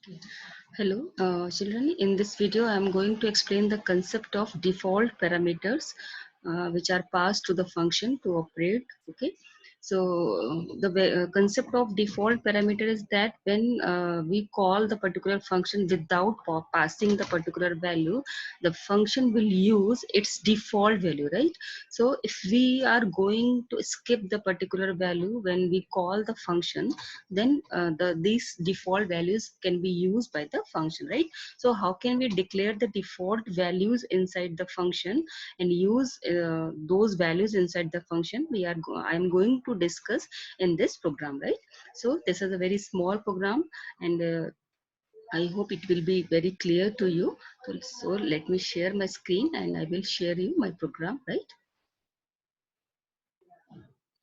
Okay. Hello, children. In this video, I am going to explain the concept of default parameters, which are passed to the function to operate. Okay. So the concept of default parameter is that when we call the particular function without passing the particular value, the function will use its default value, right? So if we are going to skip the particular value when we call the function, then these default values can be used by the function, right? So how can we declare the default values inside the function and use those values inside the function? I am going to discuss in this program, right? So this is a very small program, and I hope it will be very clear to you. So let me share my screen and I will share you my program, right?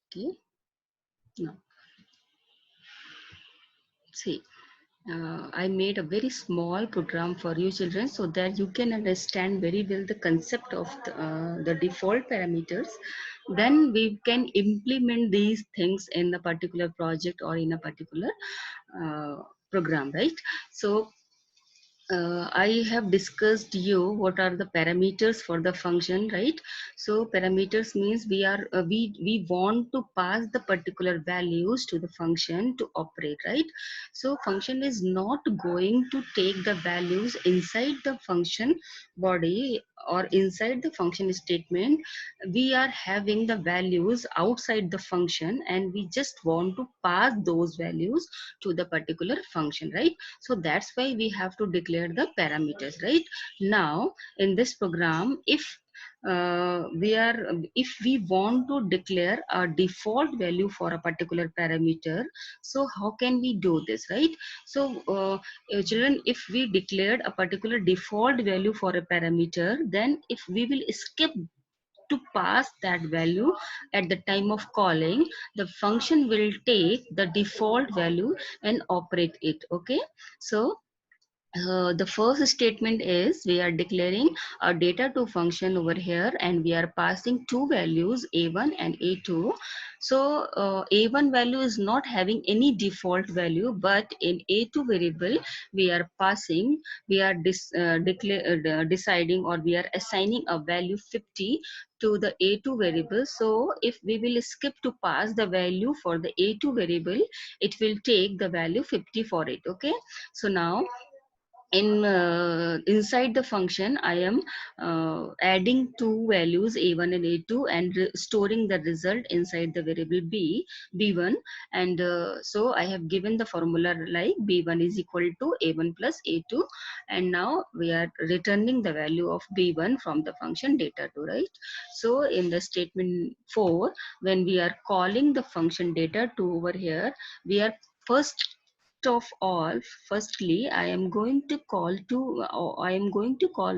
Okay. Now see, I made a very small program for you children so that you can understand very well the concept of the default parameters. Then we can implement these things in a particular project or in a particular uh, program, right? So I have discussed you what are the parameters for the function, right? So parameters means we want to pass the particular values to the function to operate, right? So function is not going to take the values inside the function body or inside the function statement. We are having the values outside the function and we just want to pass those values to the particular function, right? So that's why we have to declare the parameters, right? Now in this program, if we want to declare a default value for a particular parameter, so how can we do this, right? So children, if we declared a particular default value for a parameter, then if we will skip to pass that value at the time of calling, the function will take the default value and operate it. Okay. So the first statement is we are declaring a data to function over here and we are passing two values a1 and a2. So a1 value is not having any default value, but in a2 variable we are passing, we are deciding, or we are assigning a value 50 to the a2 variable. So if we will skip to pass the value for the a2 variable, it will take the value 50 for it. Okay. So now in inside the function I am adding two values a1 and a2 and storing the result inside the variable b1, and so I have given the formula like b1 is equal to a1 plus a2, and now we are returning the value of b1 from the function data2, right? So in the statement 4, when we are calling the function data2 over here, we are first of all, firstly I am going to call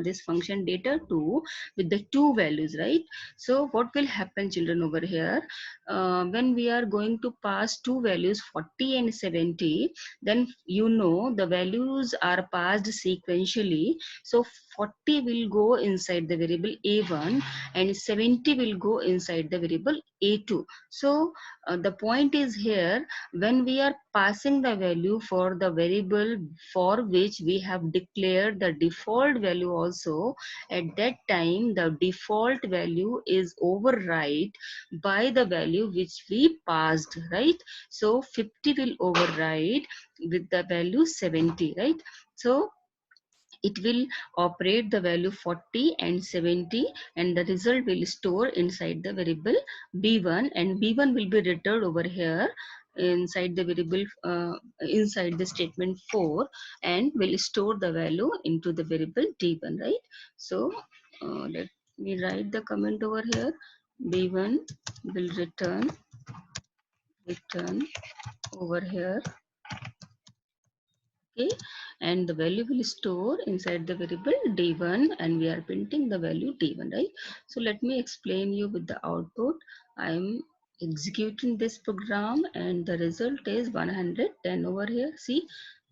this function data2 with the two values, right? So what will happen children over here, when we are going to pass two values 40 and 70, then you know the values are passed sequentially. So 40 will go inside the variable a1 and 70 will go inside the variable a2. So the point is here, when we are passing the value for the variable for which we have declared the default value also, at that time the default value is override by the value which we passed, right? So 50 will override with the value 70, right? So it will operate the value 40 and 70, and the result will store inside the variable b1, and b1 will be returned over here inside the variable inside the statement 4, and will store the value into the variable d1, right? So let me write the comment over here. B1 will return over here. Okay, and the value will store inside the variable d1, and we are printing the value d1, right? So let me explain you with the output. I am executing this program and the result is 110 over here. See,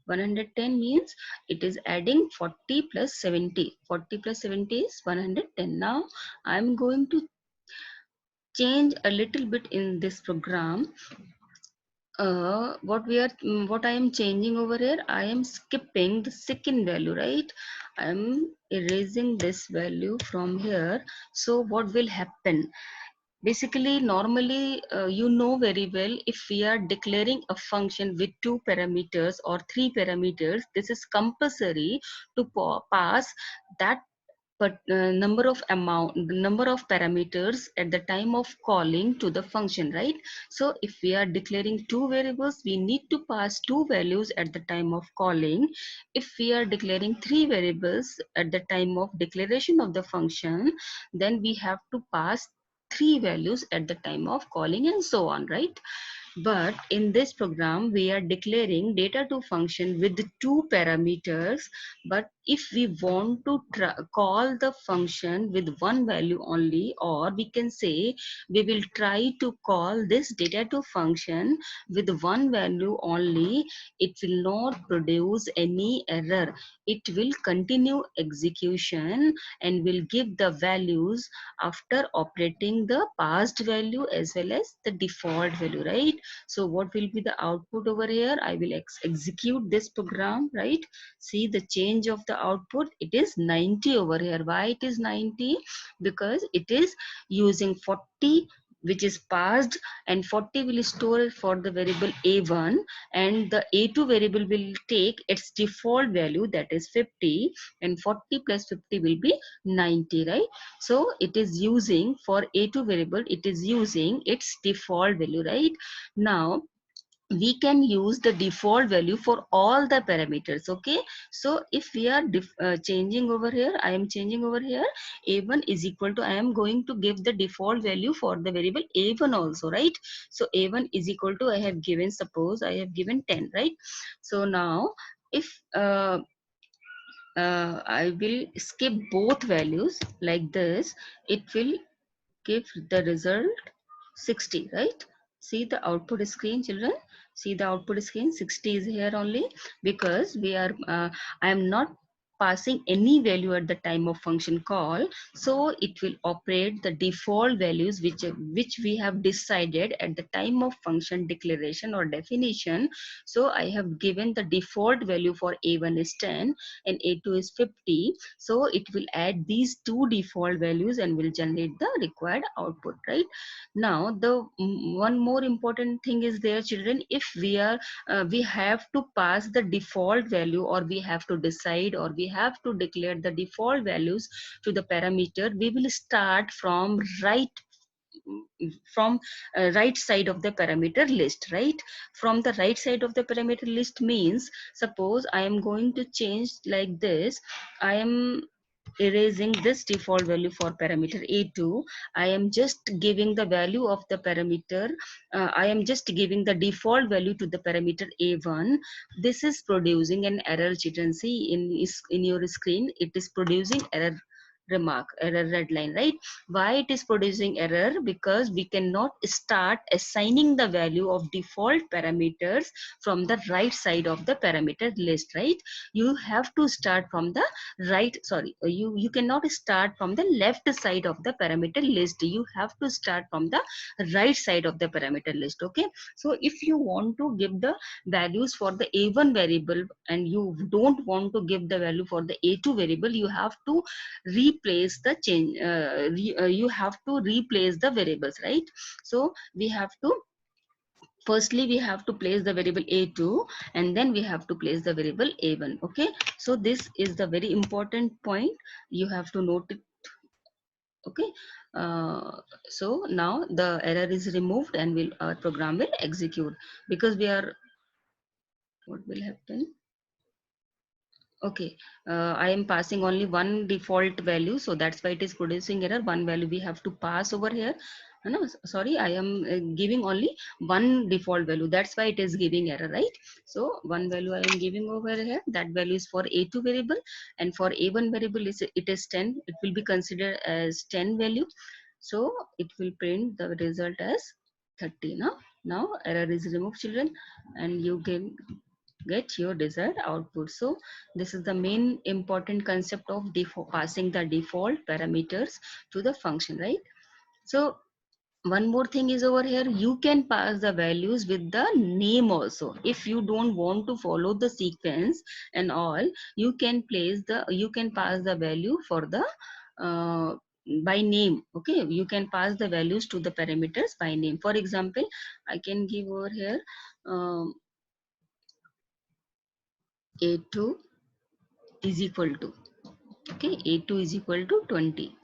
110 means it is adding 40 plus 70. 40 plus 70 is 110. Now I'm going to change a little bit in this program. what I am changing over here, I am skipping the second value, right? I am erasing this value from here. So what will happen? Basically, normally, you know very well, if we are declaring a function with two parameters or three parameters, this is compulsory to pass that but number of parameters at the time of calling to the function, right? So if we are declaring two variables, we need to pass two values at the time of calling. If we are declaring three variables at the time of declaration of the function, then we have to pass three values at the time of calling, and so on, right? But in this program, we are declaring data to function with two parameters. But if we want to call the function with one value only, or we can say we will try to call this data to function with one value only, it will not produce any error. It will continue execution and will give the values after operating the passed value as well as the default value, right? So what will be the output over here? I will execute this program, right? See the change of the output. It is 90 over here. Why it is 90? Because it is using 40, which is passed, and 40 will store for the variable a1, and the a2 variable will take its default value, that is 50, and 40 plus 50 will be 90, right? So it is using for a2 variable, it is using its default value, right? Now we can use the default value for all the parameters. Okay, so if we are changing over here, I am changing over here, a1 is equal to, I am going to give the default value for the variable a1 also, right? So a1 is equal to, I have given, suppose I have given 10, right? So now if I will skip both values like this, it will give the result 60, right? See the output screen, children. See the output screen, 60 is here only, because we are I am not passing any value at the time of function call. So it will operate the default values which we have decided at the time of function declaration or definition. So I have given the default value for a1 is 10 and a2 is 50. So it will add these two default values and will generate the required output, right? Now the one more important thing is there, children. If we are we have to pass the default value, or we have to decide, or we have to declare the default values to the parameter, we will start from right side of the parameter list, right? From the right side of the parameter list means, suppose I am going to change like this. I am erasing this default value for parameter a2. I am just giving the value of the parameter, I am just giving the default value to the parameter a1. This is producing an error, children. See in your screen, it is producing error remark, error red line, right? Why it is producing error? Because we cannot start assigning the value of default parameters from the right side of the parameter list, right? You have to start from the right, sorry, you cannot start from the left side of the parameter list. You have to start from the right side of the parameter list. Okay, so if you want to give the values for the a1 variable and you don't want to give the value for the a2 variable, you have to replace the change, you have to replace the variables, right? So we have to, firstly we have to place the variable a2, and then we have to place the variable a1. Okay, so this is the very important point, you have to note it. Okay, so now the error is removed and will our program will execute, because we are, what will happen? Okay, I am passing only one default value, so that's why it is producing error. One value we have to pass over here. No, sorry, I am giving only one default value. That's why it is giving error, right? So one value I am giving over here. That value is for A2 variable, and for A1 variable is it is 10. It will be considered as 10 value. So it will print the result as 30. Now error is removed, children, and you can get your desired output. So this is the main important concept of passing the default parameters to the function, right? So one more thing is over here, you can pass the values with the name also. If you don't want to follow the sequence and all, you can pass the value for the by name. Okay, you can pass the values to the parameters by name. For example, I can give over here a2 is equal to, okay, a2 is equal to 20,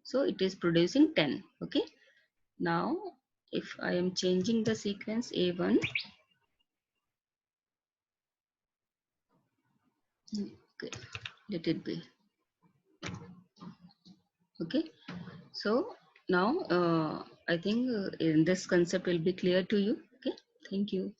so it is producing 10. Okay, now if I am changing the sequence a1, okay, let it be. Okay, so now I think in this concept will be clear to you. Okay, thank you.